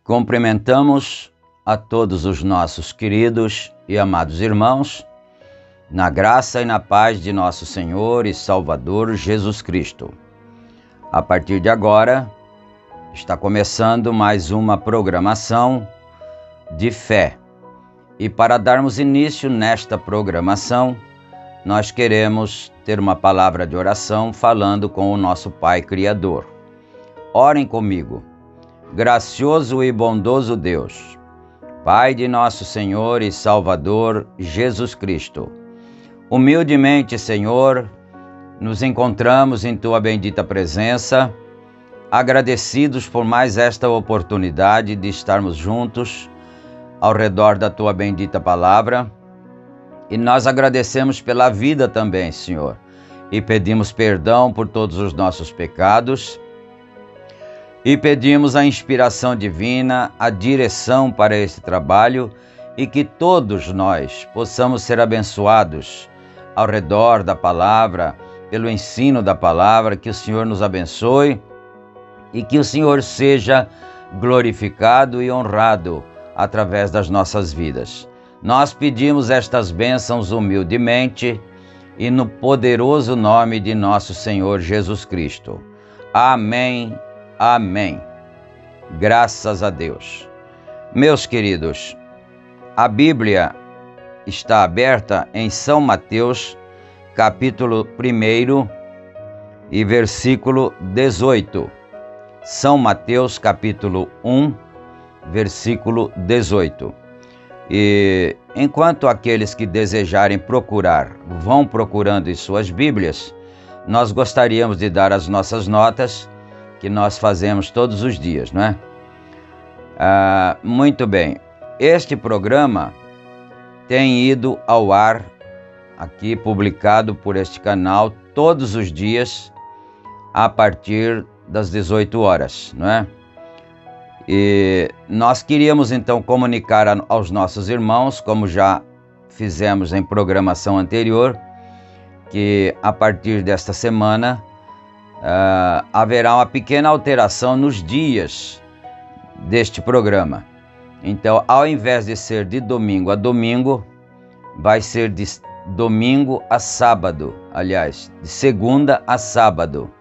Cumprimentamos a todos os nossos queridos e amados irmãos, na graça e na paz de nosso Senhor e Salvador Jesus Cristo. A partir de agora, está começando mais uma programação de fé. E para darmos início nesta programação, nós queremos ter uma palavra de oração falando com o nosso Pai Criador. Orem comigo. Gracioso e bondoso Deus, Pai de nosso Senhor e Salvador Jesus Cristo, humildemente, Senhor, nos encontramos em Tua bendita presença, agradecidos por mais esta oportunidade de estarmos juntos ao redor da Tua bendita palavra, e nós agradecemos pela vida também, Senhor, e pedimos perdão por todos os nossos pecados, e pedimos a inspiração divina, a direção para esse trabalho e que todos nós possamos ser abençoados ao redor da palavra, pelo ensino da palavra, que o Senhor nos abençoe e que o Senhor seja glorificado e honrado através das nossas vidas. Nós pedimos estas bênçãos humildemente e no poderoso nome de nosso Senhor Jesus Cristo. Amém. Amém. Graças a Deus. Meus queridos, a Bíblia está aberta em São Mateus, capítulo 1 e versículo 18. São Mateus, capítulo 1, versículo 18. E enquanto aqueles que desejarem procurar vão procurando em suas Bíblias, nós gostaríamos de dar as nossas notas que nós fazemos todos os dias, não é? Muito bem, este programa tem ido ao ar, aqui publicado por este canal, todos os dias, a partir das 18 horas, não é? E nós queríamos então comunicar aos nossos irmãos, como já fizemos em programação anterior, que a partir desta semana haverá uma pequena alteração nos dias deste programa. Então, ao invés de ser de domingo a domingo, vai ser de domingo a sábado, aliás, de segunda a sábado.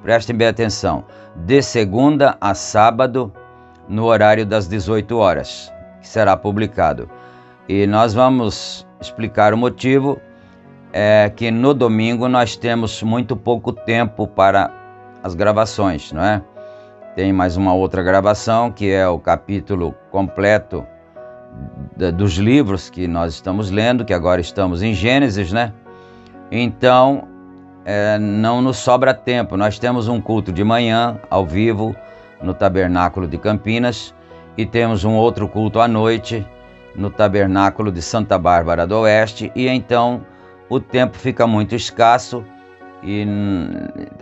Prestem bem atenção, de segunda a sábado, no horário das 18 horas, que será publicado. E nós vamos explicar o motivo, que no domingo nós temos muito pouco tempo para as gravações, não é? Tem mais uma outra gravação, que é o capítulo completo dos livros que nós estamos lendo, que agora estamos em Gênesis, né? Então, não nos sobra tempo. Nós temos um culto de manhã, ao vivo, no Tabernáculo de Campinas, e temos um outro culto à noite, no Tabernáculo de Santa Bárbara do Oeste, e então o tempo fica muito escasso, e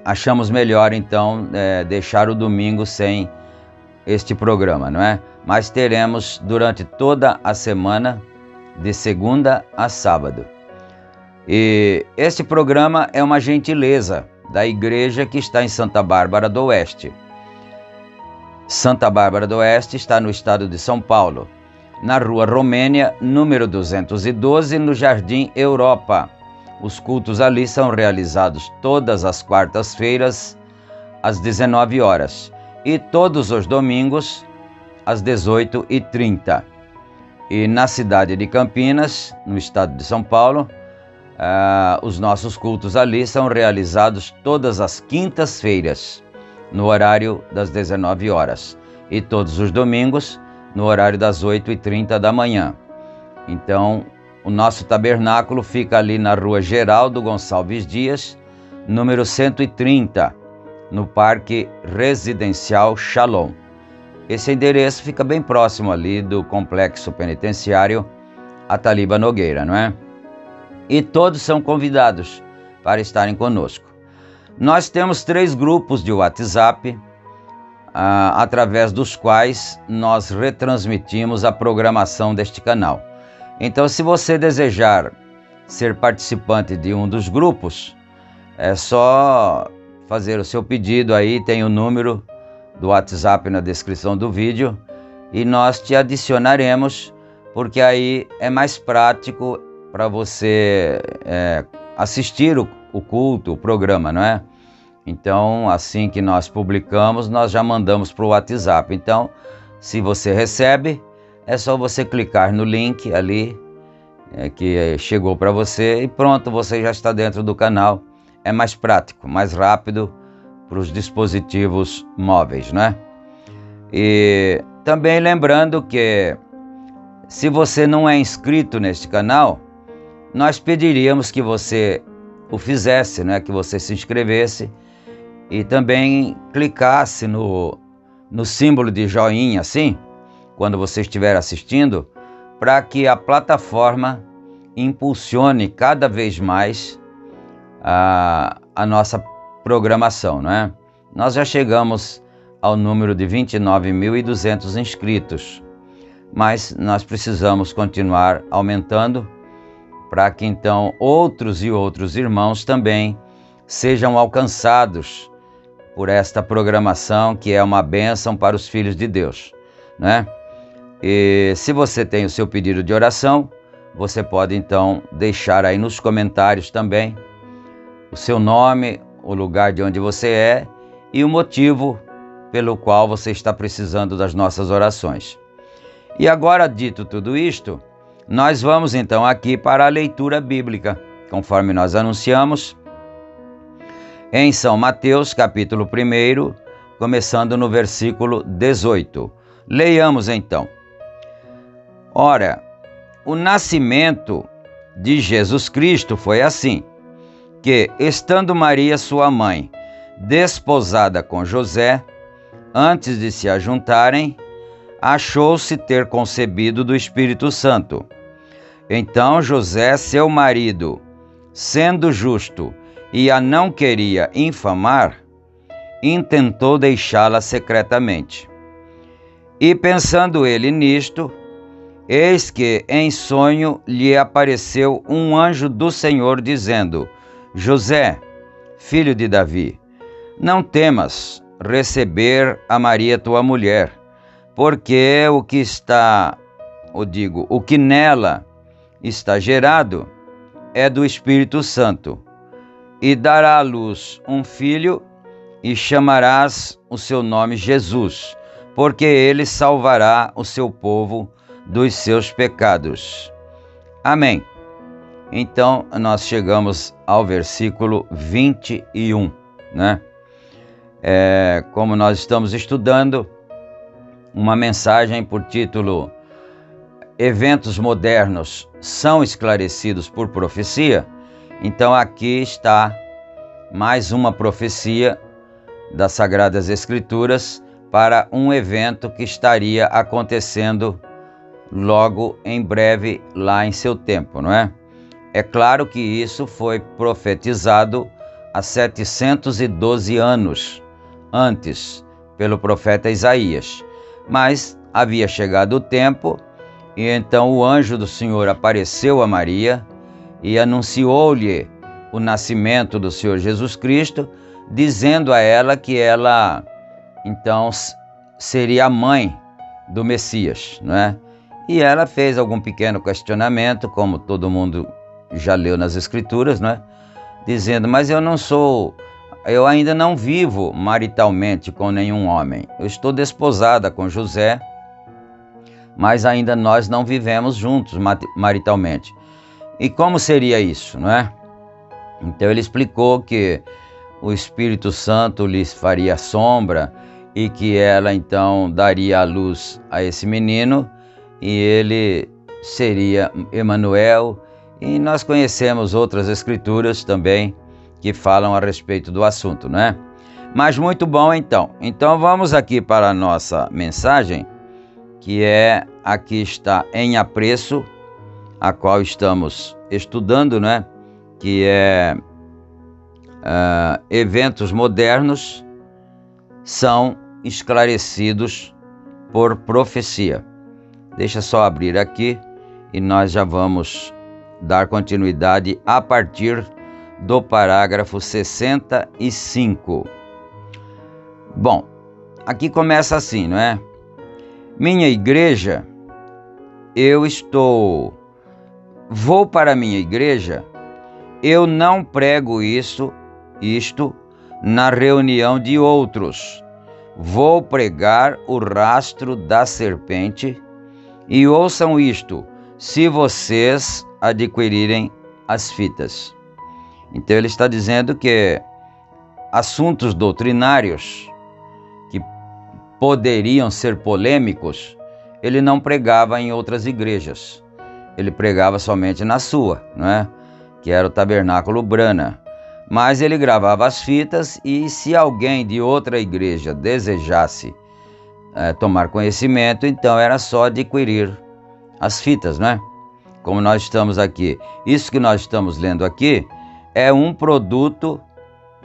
achamos melhor então deixar o domingo sem este programa, não é? Mas teremos durante toda a semana, de segunda a sábado. E este programa é uma gentileza da igreja que está em Santa Bárbara do Oeste. Santa Bárbara do Oeste está no estado de São Paulo, na Rua Romênia, número 212, no Jardim Europa. Os cultos ali são realizados todas as quartas-feiras, às 19 horas, e todos os domingos, às 18h30. E na cidade de Campinas, no estado de São Paulo, os nossos cultos ali são realizados todas as quintas-feiras, no horário das 19 horas, e todos os domingos, no horário das 8h30 da manhã. Então, o nosso tabernáculo fica ali na Rua Geraldo Gonçalves Dias, número 130, no Parque Residencial Shalom. Esse endereço fica bem próximo ali do Complexo Penitenciário Ataliba Nogueira, não é? E todos são convidados para estarem conosco. Nós temos 3 grupos de WhatsApp, através dos quais nós retransmitimos a programação deste canal. Então, se você desejar ser participante de um dos grupos, é só fazer o seu pedido aí, tem o número do WhatsApp na descrição do vídeo, e nós te adicionaremos, porque aí é mais prático para você assistir o culto, o programa, não é? Então, assim que nós publicamos, nós já mandamos para o WhatsApp. Então, se você recebe, é só você clicar no link ali, que chegou para você, e pronto, você já está dentro do canal. É mais prático, mais rápido para os dispositivos móveis, né? E também lembrando que, se você não é inscrito neste canal, nós pediríamos que você o fizesse, né? Que você se inscrevesse e também clicasse no símbolo de joinha, assim, quando você estiver assistindo, para que a plataforma impulsione cada vez mais a nossa programação, não é? Nós já chegamos ao número de 29.200 inscritos, mas nós precisamos continuar aumentando para que então outros e outros irmãos também sejam alcançados por esta programação, que é uma bênção para os filhos de Deus, né? E se você tem o seu pedido de oração, você pode então deixar aí nos comentários também o seu nome, o lugar de onde você é e o motivo pelo qual você está precisando das nossas orações. E agora, dito tudo isto, nós vamos então aqui para a leitura bíblica, conforme nós anunciamos, em São Mateus, capítulo 1, começando no versículo 18. Leiamos então. Ora, o nascimento de Jesus Cristo foi assim, que, estando Maria, sua mãe, desposada com José, antes de se ajuntarem, achou-se ter concebido do Espírito Santo. Então José, seu marido, sendo justo e a não queria infamar, intentou deixá-la secretamente. E pensando ele nisto, eis que em sonho lhe apareceu um anjo do Senhor, dizendo: José, filho de Davi, não temas receber a Maria tua mulher, porque o que nela está gerado é do Espírito Santo, e dará à luz um filho, e chamarás o seu nome Jesus, porque ele salvará o seu povo dos seus pecados. Amém. Então, nós chegamos ao versículo 21, né? Como nós estamos estudando uma mensagem por título Eventos modernos são esclarecidos por profecia, então aqui está mais uma profecia das Sagradas Escrituras para um evento que estaria acontecendo logo em breve lá em seu tempo, não é? É claro que isso foi profetizado há 712 anos antes pelo profeta Isaías, mas havia chegado o tempo e então o anjo do Senhor apareceu a Maria e anunciou-lhe o nascimento do Senhor Jesus Cristo, dizendo a ela que ela então seria a mãe do Messias, não é? E ela fez algum pequeno questionamento, como todo mundo já leu nas Escrituras, não é? Dizendo: mas eu ainda não vivo maritalmente com nenhum homem. Eu estou desposada com José, mas ainda nós não vivemos juntos maritalmente. E como seria isso, não é? Então ele explicou que o Espírito Santo lhes faria sombra e que ela então daria a luz a esse menino e ele seria Emanuel. E nós conhecemos outras escrituras também que falam a respeito do assunto, não é? Mas muito bom então. Então vamos aqui para a nossa mensagem, que aqui está em apreço, a qual estamos estudando, né? Que é eventos modernos são esclarecidos por profecia. Deixa só abrir aqui e nós já vamos dar continuidade a partir do parágrafo 65. Bom, aqui começa assim, não é? Minha igreja, vou para a minha igreja, eu não prego isto na reunião de outros. Vou pregar o rastro da serpente, e ouçam isto, se vocês adquirirem as fitas. Então ele está dizendo que assuntos doutrinários que poderiam ser polêmicos, ele não pregava em outras igrejas. Ele pregava somente na sua, não é? Que era o Tabernáculo Brana. Mas ele gravava as fitas e se alguém de outra igreja desejasse tomar conhecimento, então era só adquirir as fitas, né? Como nós estamos aqui. Isso que nós estamos lendo aqui é um produto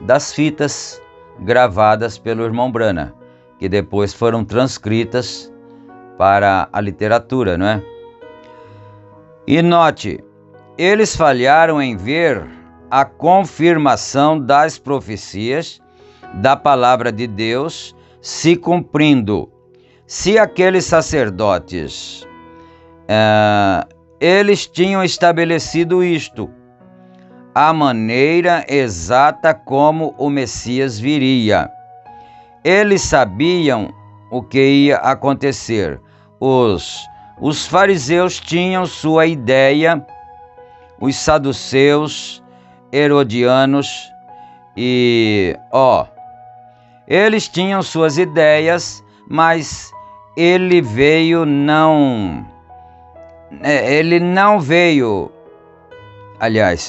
das fitas gravadas pelo irmão Brana, que depois foram transcritas para a literatura, não é? E note, eles falharam em ver a confirmação das profecias da palavra de Deus se cumprindo. Se aqueles sacerdotes, eles tinham estabelecido isto, a maneira exata como o Messias viria. Eles sabiam o que ia acontecer. Os fariseus tinham sua ideia, os saduceus, herodianos eles tinham suas ideias, mas ele veio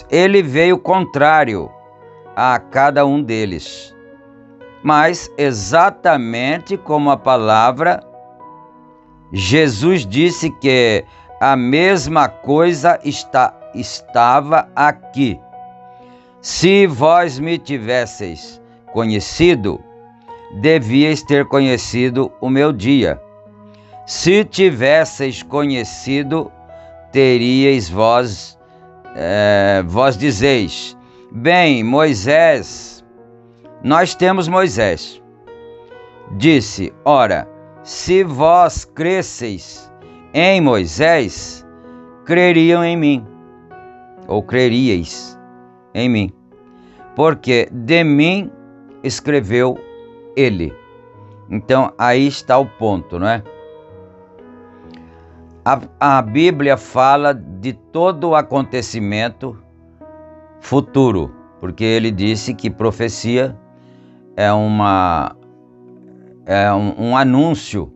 ele veio contrário a cada um deles. Mas exatamente como a palavra, Jesus disse que a mesma coisa estava aqui. Se vós me tivesseis conhecido, devíeis ter conhecido o meu dia. Se tivesseis conhecido, teríeis vós dizeis, bem, Moisés, nós temos Moisés. Disse, ora, se vós cresceis em Moisés, creriam em mim, ou creríeis em mim, porque de mim escreveu ele. Então, aí está o ponto, não é? A Bíblia fala de todo o acontecimento futuro, porque ele disse que profecia é um anúncio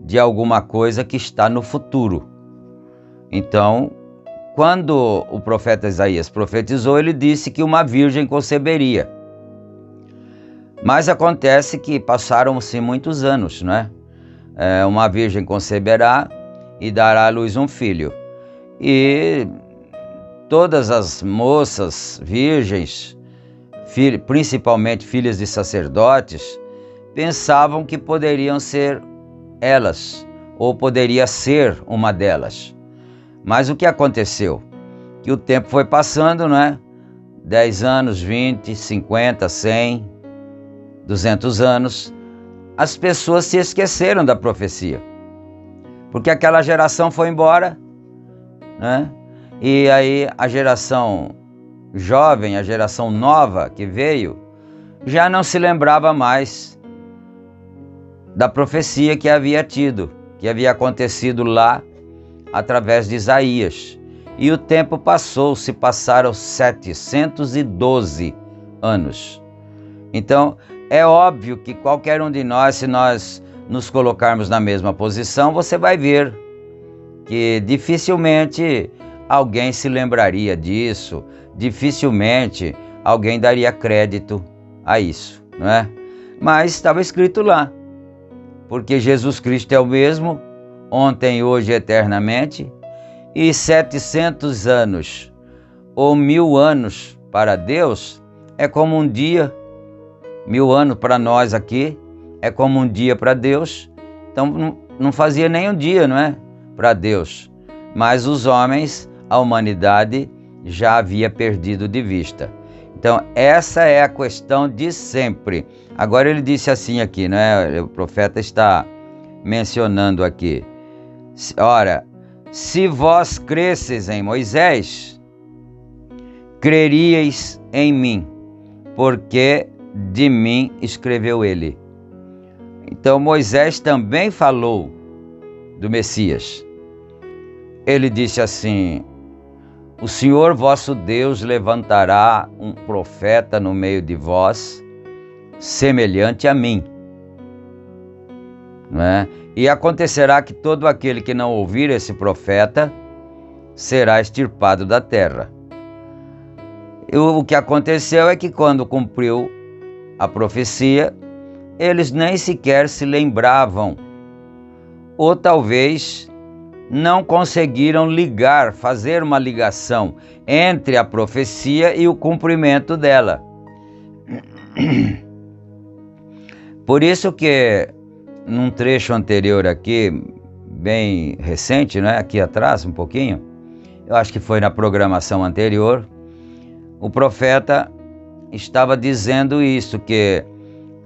de alguma coisa que está no futuro. Então, quando o profeta Isaías profetizou, ele disse que uma virgem conceberia. Mas acontece que passaram-se muitos anos, não é? Uma virgem conceberá e dará à luz um filho. E todas as moças virgens, principalmente filhas de sacerdotes, pensavam que poderiam ser elas, ou poderia ser uma delas. Mas o que aconteceu? Que o tempo foi passando, não é? 10 anos, 20, 50, 100, 200 anos, as pessoas se esqueceram da profecia. Porque aquela geração foi embora, né? E aí a geração jovem, a geração nova que veio, já não se lembrava mais da profecia que havia tido, que havia acontecido lá através de Isaías. E o tempo passou, se passaram 712 anos. Então, é óbvio que qualquer um de nós, se nós nos colocarmos na mesma posição, você vai ver que dificilmente alguém se lembraria disso, dificilmente alguém daria crédito a isso, não é? Mas estava escrito lá, porque Jesus Cristo é o mesmo, ontem, hoje e eternamente, e 700 anos ou 1000 anos para Deus é como um dia. 1000 anos para nós aqui é como um dia para Deus. Então não fazia nem um dia, não é? Para Deus. Mas os homens, a humanidade, já havia perdido de vista. Então essa é a questão de sempre. Agora ele disse assim aqui, né? O profeta está mencionando aqui. Ora, se vós cresceis em Moisés, creríeis em mim, porque de mim escreveu ele. Então Moisés também falou do Messias. Ele disse assim, o Senhor vosso Deus levantará um profeta no meio de vós, semelhante a mim. Não é? E acontecerá que todo aquele que não ouvir esse profeta será extirpado da terra. E o que aconteceu é que quando cumpriu a profecia, eles nem sequer se lembravam, ou talvez não conseguiram fazer uma ligação entre a profecia e o cumprimento dela. Por isso que num trecho anterior aqui, bem recente, né? Aqui atrás um pouquinho, eu acho que foi na programação anterior, o profeta estava dizendo isso, que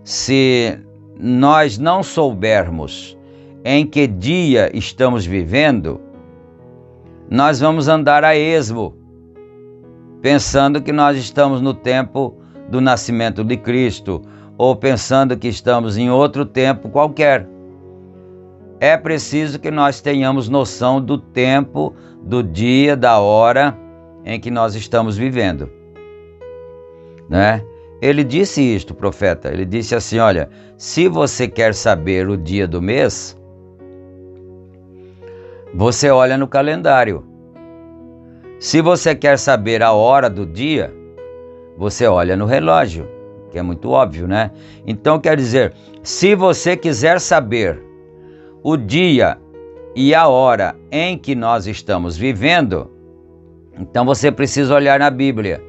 se nós não soubermos em que dia estamos vivendo, nós vamos andar a esmo, pensando que nós estamos no tempo do nascimento de Cristo, ou pensando que estamos em outro tempo qualquer. É preciso que nós tenhamos noção do tempo, do dia, da hora em que nós estamos vivendo, né? Ele disse isto, profeta, ele disse assim, olha, se você quer saber o dia do mês, Você olha no calendário. Se você quer saber a hora do dia, você olha no relógio, que é muito óbvio, né? Então quer dizer, se você quiser saber o dia e a hora em que nós estamos vivendo, então você precisa olhar na Bíblia.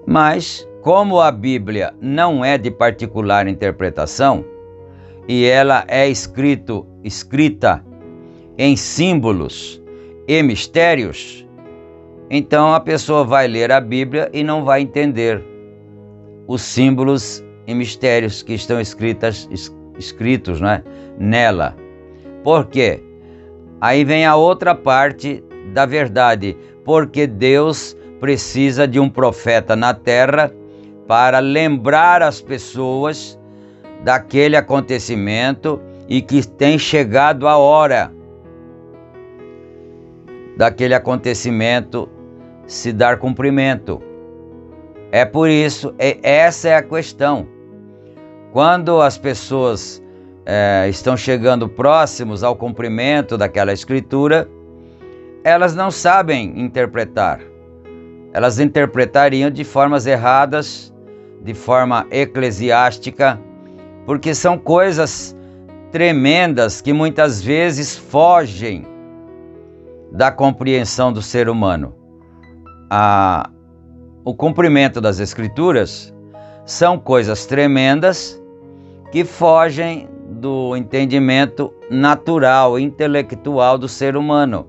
Mas, como a Bíblia não é de particular interpretação, e ela é escrita em símbolos e mistérios, então a pessoa vai ler a Bíblia e não vai entender os símbolos e mistérios que estão escritos, né, nela. Por quê? Aí vem a outra parte da verdade, porque Deus precisa de um profeta na terra para lembrar as pessoas daquele acontecimento e que tem chegado a hora daquele acontecimento se dar cumprimento. É por isso, essa é a questão. Quando as pessoas estão chegando próximos ao cumprimento daquela escritura, elas não sabem interpretar. Elas interpretariam de formas erradas, de forma eclesiástica, porque são coisas tremendas que muitas vezes fogem da compreensão do ser humano. O cumprimento das Escrituras são coisas tremendas que fogem do entendimento natural, intelectual do ser humano.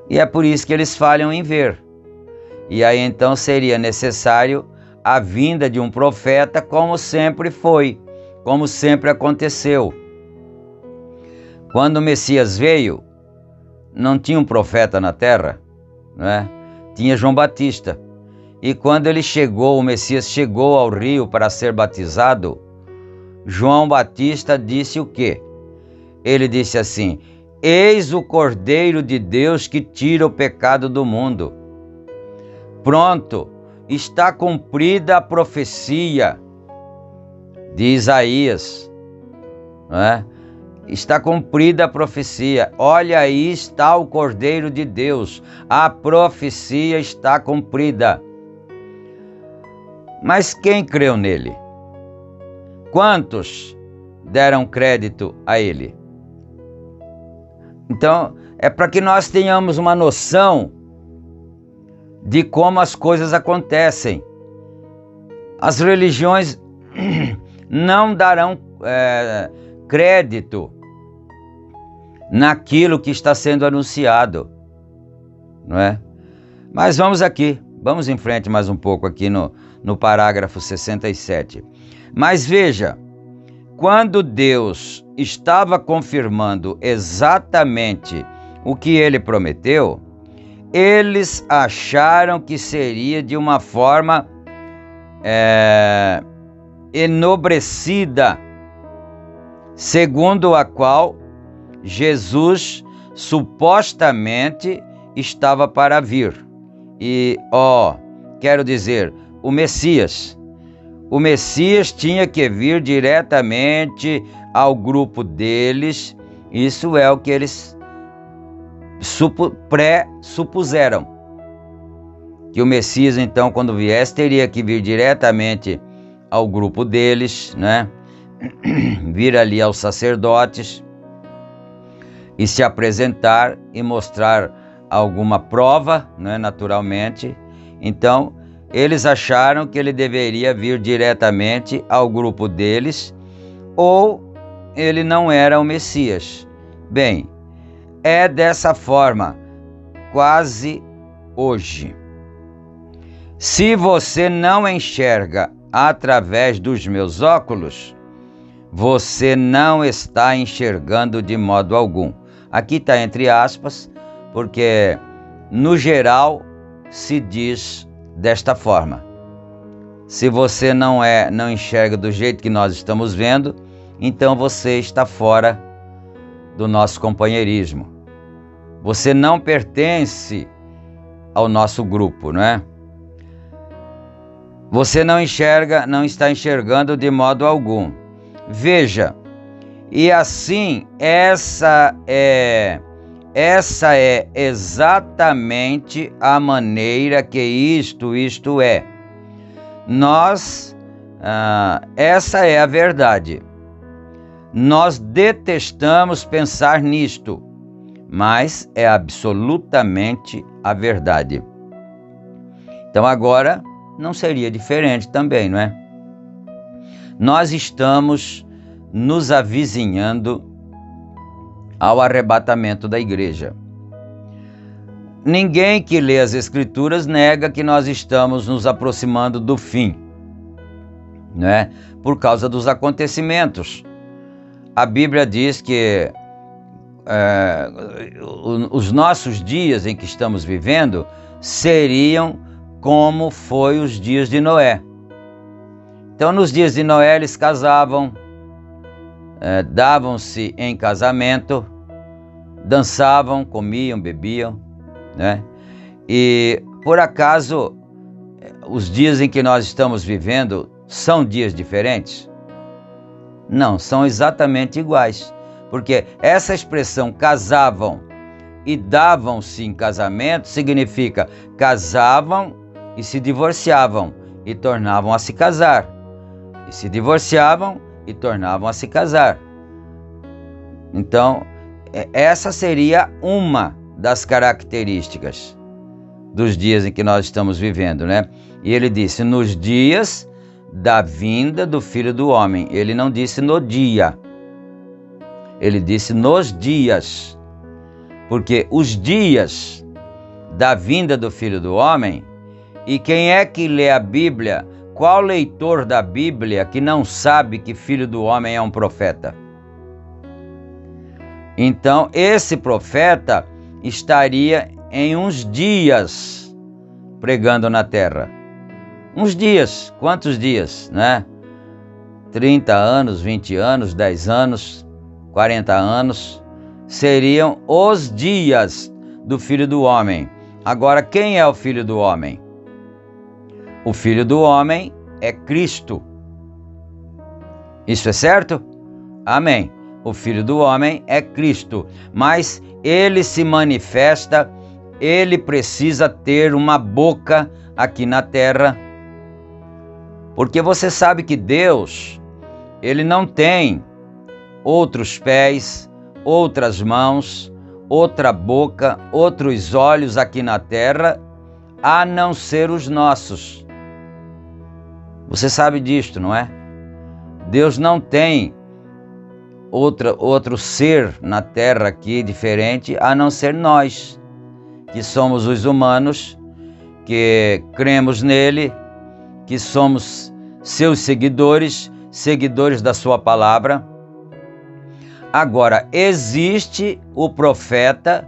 E é por isso que eles falham em ver. E aí então seria necessário a vinda de um profeta, como sempre foi, como sempre aconteceu. Quando o Messias veio, não tinha um profeta na terra, né? Tinha João Batista. E quando ele chegou, o Messias chegou ao rio para ser batizado, João Batista disse o quê? Ele disse assim: eis o Cordeiro de Deus que tira o pecado do mundo. Pronto, está cumprida a profecia de Isaías, não é? Está cumprida a profecia. Olha, aí está o Cordeiro de Deus. A profecia está cumprida. Mas quem creu nele? Quantos deram crédito a ele? Então, é para que nós tenhamos uma noção de como as coisas acontecem. As religiões não darão crédito naquilo que está sendo anunciado, não é? Mas vamos em frente mais um pouco aqui no parágrafo 67. Mas veja, quando Deus estava confirmando exatamente o que ele prometeu, eles acharam que seria de uma forma enobrecida, segundo a qual Jesus supostamente estava para vir. E, quero dizer, o Messias tinha que vir diretamente ao grupo deles. Isso é o que eles pré-supuseram. Que o Messias, então, quando viesse, teria que vir diretamente ao grupo deles, né? Vir ali aos sacerdotes e se apresentar e mostrar alguma prova, né, naturalmente. Então, eles acharam que ele deveria vir diretamente ao grupo deles, ou ele não era o Messias. Bem, é dessa forma quase hoje. Se você não enxerga através dos meus óculos, você não está enxergando de modo algum. Aqui está entre aspas, porque no geral se diz desta forma. Se você não enxerga do jeito que nós estamos vendo, então você está fora do nosso companheirismo. Você não pertence ao nosso grupo, não é? Você não está enxergando de modo algum. Veja, E assim, essa é exatamente a maneira que isto é. Essa é a verdade. Nós detestamos pensar nisto, mas é absolutamente a verdade. Então agora não seria diferente também, não é? Nós estamos nos avizinhando ao arrebatamento da igreja. Ninguém que lê as Escrituras nega que nós estamos nos aproximando do fim, né? Por causa dos acontecimentos. A Bíblia diz que os nossos dias em que estamos vivendo seriam como foi os dias de Noé. Então, nos dias de Noé, eles casavam, davam-se em casamento, dançavam, comiam, bebiam, né? E, por acaso, os dias em que nós estamos vivendo são dias diferentes? Não, são exatamente iguais. Porque essa expressão casavam e davam-se em casamento significa casavam e se divorciavam e tornavam a se casar. E se divorciavam e tornavam a se casar. Então, essa seria uma das características dos dias em que nós estamos vivendo, né? E ele disse, nos dias da vinda do Filho do Homem. Ele não disse no dia. Ele disse nos dias. Porque os dias da vinda do Filho do Homem, e quem é que lê a Bíblia? Qual leitor da Bíblia que não sabe que Filho do Homem é um profeta? Então, esse profeta estaria em uns dias pregando na terra. Uns dias, quantos dias, né? 30 anos, 20 anos, 10 anos, 40 anos, seriam os dias do Filho do Homem. Agora, quem é o Filho do Homem? O Filho do Homem é Cristo. Isso é certo? Amém. O Filho do Homem é Cristo, mas ele se manifesta, ele precisa ter uma boca aqui na terra, porque você sabe que Deus, ele não tem outros pés, outras mãos, outra boca, outros olhos aqui na terra, a não ser os nossos. Você sabe disto, não é? Deus não tem outro ser na terra aqui diferente, a não ser nós, que somos os humanos, que cremos nele, que somos seus seguidores, seguidores da sua palavra. Agora, existe o profeta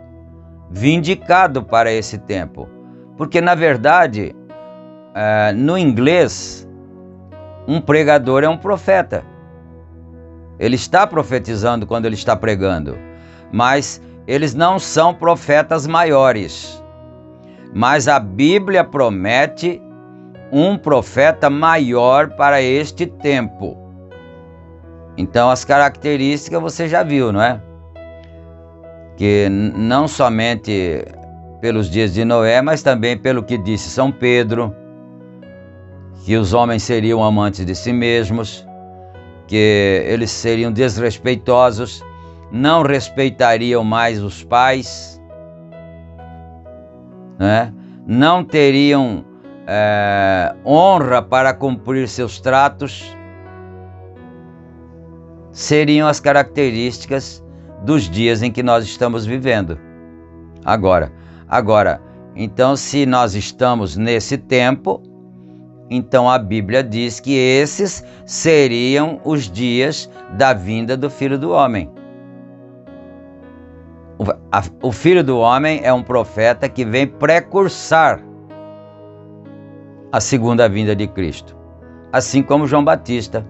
vindicado para esse tempo, porque na verdade, no inglês, um pregador é um profeta. Ele está profetizando quando ele está pregando, mas eles não são profetas maiores. Mas a Bíblia promete um profeta maior para este tempo. Então as características você já viu, não é? Que não somente pelos dias de Noé, mas também pelo que disse São Pedro, que os homens seriam amantes de si mesmos, que eles seriam desrespeitosos, não respeitariam mais os pais, né? Não teriam honra para cumprir seus tratos. Seriam as características dos dias em que nós estamos vivendo. Agora, então se nós estamos nesse tempo, então a Bíblia diz que esses seriam os dias da vinda do Filho do Homem. O Filho do Homem é um profeta que vem precursar a segunda vinda de Cristo. Assim como João Batista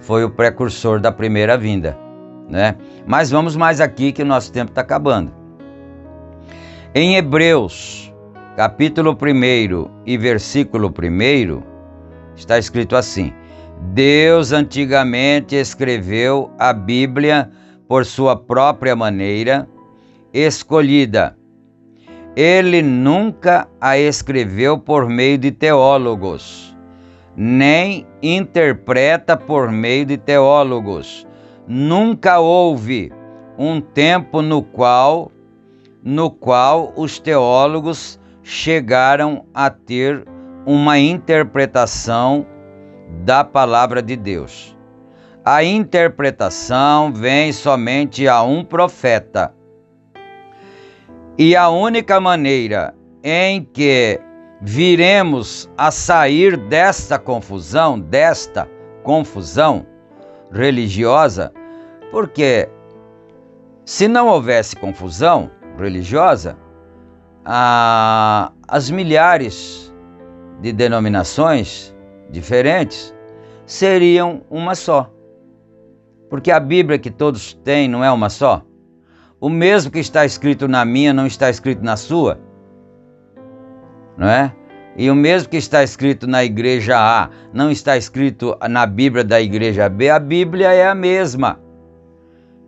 foi o precursor da primeira vinda, né? Mas vamos mais aqui que o nosso tempo está acabando. Em Hebreus, capítulo 1 e versículo 1, está escrito assim: Deus antigamente escreveu a Bíblia por sua própria maneira, escolhida. Ele nunca a escreveu por meio de teólogos, nem interpreta por meio de teólogos. Nunca houve um tempo no qual os teólogos chegaram a ter uma interpretação da palavra de Deus. A interpretação vem somente a um profeta. E a única maneira em que viremos a sair desta confusão religiosa, porque se não houvesse confusão religiosa, as milhares de denominações diferentes seriam uma só. Porque a Bíblia que todos têm não é uma só? O mesmo que está escrito na minha não está escrito na sua? Não é? E o mesmo que está escrito na igreja A não está escrito na Bíblia da igreja B? A Bíblia é a mesma.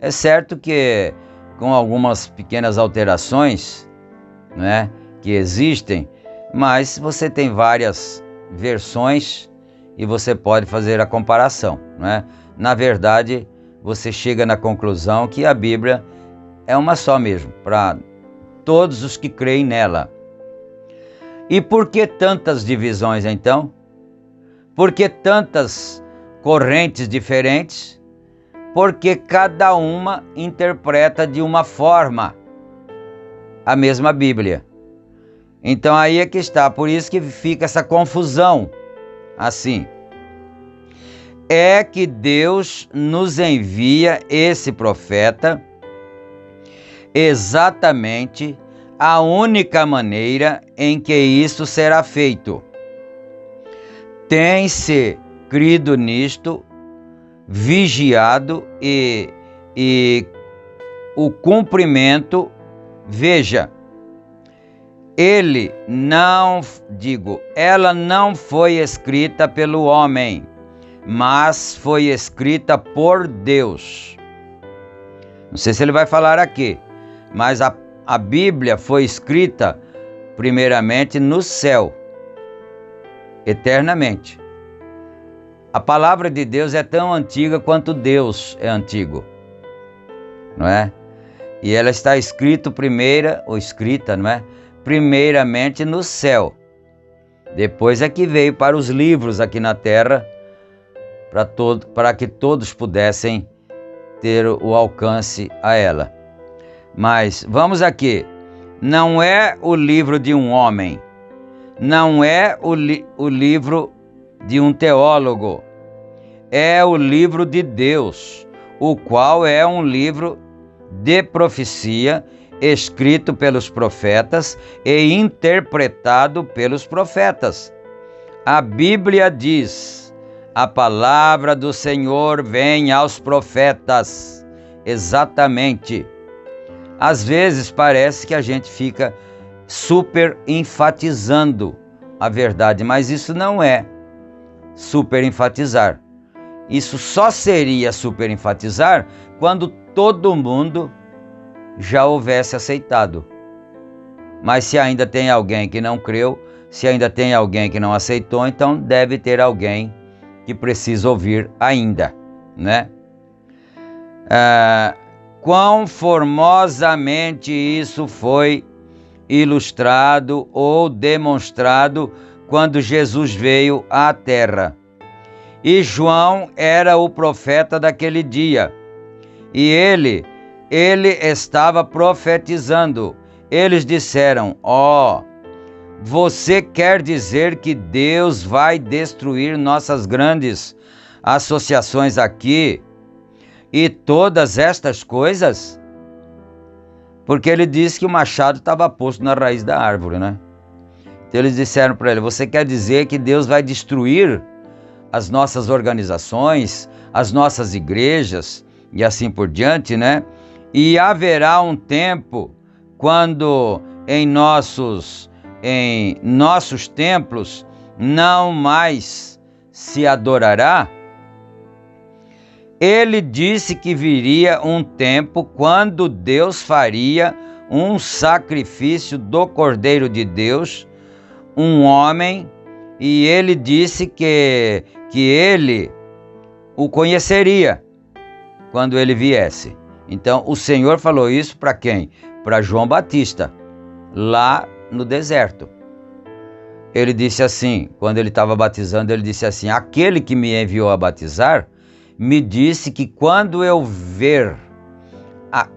É certo que com algumas pequenas alterações, não é, que existem, mas você tem várias versões e você pode fazer a comparação, não é? Na verdade, você chega na conclusão que a Bíblia é uma só mesmo, para todos os que creem nela. E por que tantas divisões então? Por que tantas correntes diferentes? Porque cada uma interpreta de uma forma a mesma Bíblia. Então aí é que está, por isso que fica essa confusão assim. É que Deus nos envia esse profeta exatamente a única maneira em que isso será feito. Tem-se crido nisto, vigiado e o cumprimento, veja, ela não foi escrita pelo homem, mas foi escrita por Deus. Não sei se ele vai falar aqui, mas a Bíblia foi escrita primeiramente no céu, eternamente. A palavra de Deus é tão antiga quanto Deus é antigo, não é? E ela está escrita não é? Primeiramente no céu. Depois é que veio para os livros aqui na terra, para que todos pudessem ter o alcance a ela. Mas vamos aqui, não é o livro de um homem, não é o livro de um teólogo, é o livro de Deus, o qual é um livro de profecia, escrito pelos profetas e interpretado pelos profetas. A Bíblia diz: a palavra do Senhor vem aos profetas. Exatamente. Às vezes parece que a gente fica super enfatizando a verdade, mas isso não é super enfatizar. Isso só seria super enfatizar quando todo mundo já houvesse aceitado. Mas se ainda tem alguém que não creu, se ainda tem alguém que não aceitou, então deve ter alguém que precisa ouvir ainda, né? Quão formosamente isso foi ilustrado ou demonstrado quando Jesus veio à terra. E João era o profeta daquele dia, e ele estava profetizando. Eles disseram: você quer dizer que Deus vai destruir nossas grandes associações aqui e todas estas coisas? Porque ele disse que o machado estava posto na raiz da árvore, né? Então eles disseram para ele: você quer dizer que Deus vai destruir as nossas organizações, as nossas igrejas e assim por diante, né? E haverá um tempo quando em nossos templos não mais se adorará? Ele disse que viria um tempo quando Deus faria um sacrifício do Cordeiro de Deus, um homem, e ele disse que ele o conheceria quando ele viesse. Então o Senhor falou isso para quem? Para João Batista, lá no deserto. Ele disse assim, quando ele estava batizando, ele disse assim: aquele que me enviou a batizar me disse que quando eu ver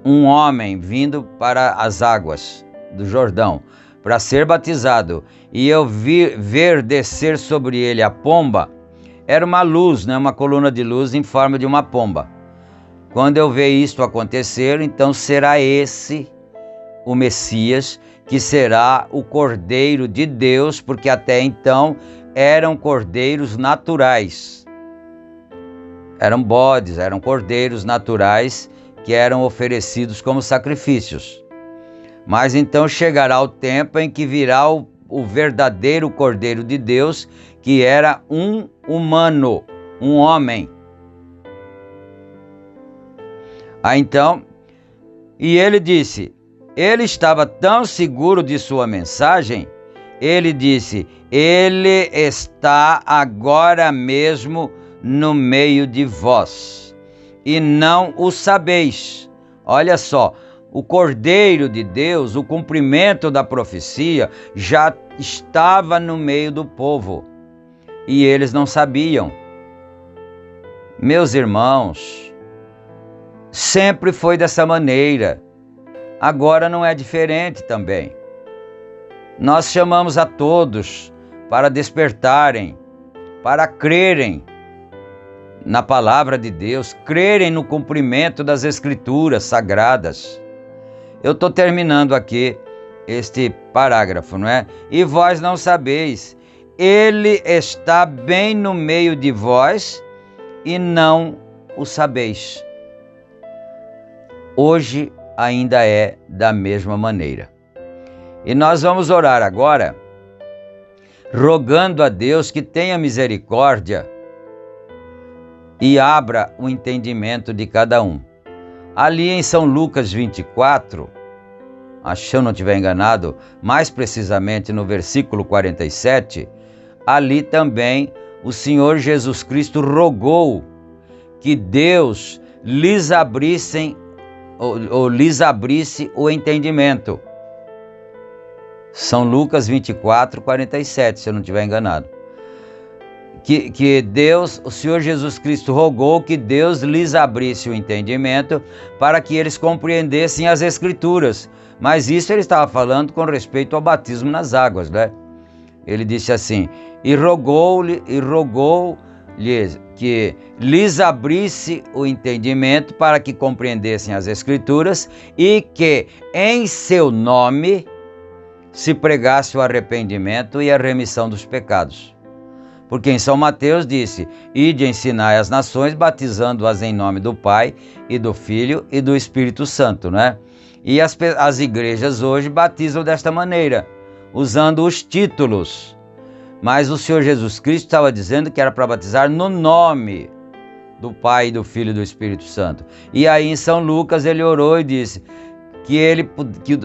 um homem vindo para as águas do Jordão para ser batizado, e eu ver descer sobre ele a pomba, era uma luz, né? Uma coluna de luz em forma de uma pomba. Quando eu ver isto acontecer, então será esse o Messias, que será o Cordeiro de Deus, porque até então eram cordeiros naturais. Eram bodes, eram cordeiros naturais que eram oferecidos como sacrifícios. Mas então chegará o tempo em que virá o verdadeiro Cordeiro de Deus, que era um humano, um homem. Então, e ele disse, ele estava tão seguro de sua mensagem, ele disse, ele está agora mesmo no meio de vós, e não o sabeis. Olha só, o Cordeiro de Deus, o cumprimento da profecia, já estava no meio do povo, e eles não sabiam. Meus irmãos, sempre foi dessa maneira, agora não é diferente também. Nós chamamos a todos para despertarem, para crerem na palavra de Deus, crerem no cumprimento das Escrituras sagradas. Eu estou terminando aqui este parágrafo, não é? E vós não sabeis, ele está bem no meio de vós e não o sabeis. Hoje ainda é da mesma maneira. E nós vamos orar agora, rogando a Deus que tenha misericórdia e abra o entendimento de cada um. Ali em São Lucas 24, acho que eu não estiver enganado, mais precisamente no versículo 47, ali também o Senhor Jesus Cristo rogou que Deus lhes abrisse o entendimento. São Lucas 24, 47, se eu não estiver enganado. Que Deus, o Senhor Jesus Cristo rogou que Deus lhes abrisse o entendimento para que eles compreendessem as Escrituras. Mas isso ele estava falando com respeito ao batismo nas águas, né? Ele disse assim, e rogou-lhes que lhes abrisse o entendimento para que compreendessem as Escrituras e que em seu nome se pregasse o arrependimento e a remissão dos pecados. Porque em São Mateus disse, ide ensinai as nações, batizando-as em nome do Pai e do Filho e do Espírito Santo, né? E as igrejas hoje batizam desta maneira, usando os títulos. Mas o Senhor Jesus Cristo estava dizendo que era para batizar no nome do Pai, do Filho e do Espírito Santo. E aí em São Lucas ele orou e disse que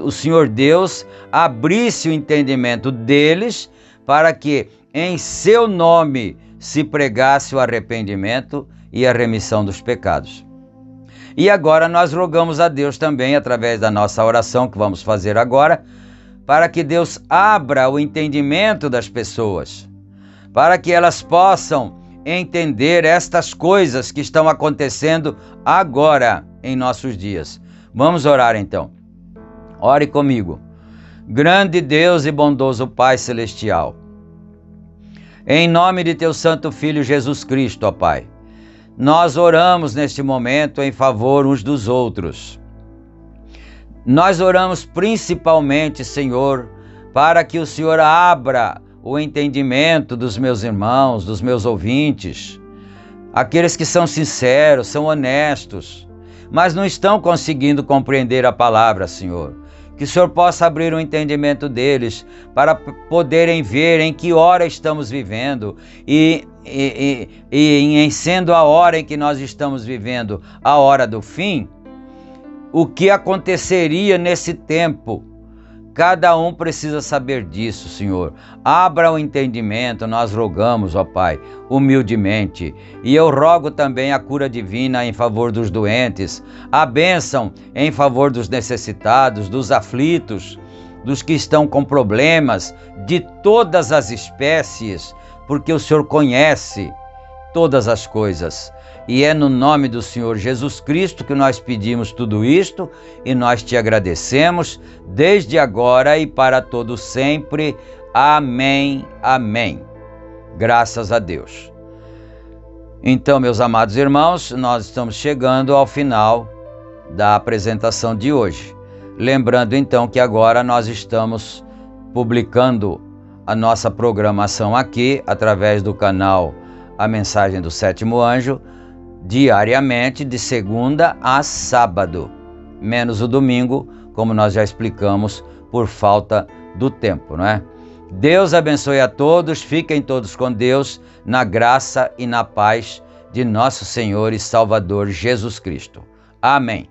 o Senhor Deus abrisse o entendimento deles para que em seu nome se pregasse o arrependimento e a remissão dos pecados. E agora nós rogamos a Deus também, através da nossa oração que vamos fazer agora, para que Deus abra o entendimento das pessoas, para que elas possam entender estas coisas que estão acontecendo agora em nossos dias. Vamos orar então. Ore comigo. Grande Deus e bondoso Pai Celestial, em nome de Teu Santo Filho Jesus Cristo, ó Pai, nós oramos neste momento em favor uns dos outros. Nós oramos principalmente, Senhor, para que o Senhor abra o entendimento dos meus irmãos, dos meus ouvintes, aqueles que são sinceros, são honestos, mas não estão conseguindo compreender a palavra, Senhor. Que o Senhor possa abrir o entendimento deles para poderem ver em que hora estamos vivendo e em sendo a hora em que nós estamos vivendo, a hora do fim, o que aconteceria nesse tempo. Cada um precisa saber disso, Senhor. Abra o entendimento, nós rogamos, ó Pai, humildemente. E eu rogo também a cura divina em favor dos doentes, a bênção em favor dos necessitados, dos aflitos, dos que estão com problemas, de todas as espécies, porque o Senhor conhece todas as coisas. E é no nome do Senhor Jesus Cristo que nós pedimos tudo isto e nós te agradecemos desde agora e para todo sempre. Amém, amém. Graças a Deus. Então, meus amados irmãos, nós estamos chegando ao final da apresentação de hoje. Lembrando então que agora nós estamos publicando a nossa programação aqui através do canal A Mensagem do Sétimo Anjo, diariamente, de segunda a sábado, menos o domingo, como nós já explicamos, por falta do tempo, não é? Deus abençoe a todos, fiquem todos com Deus, na graça e na paz de nosso Senhor e Salvador Jesus Cristo. Amém.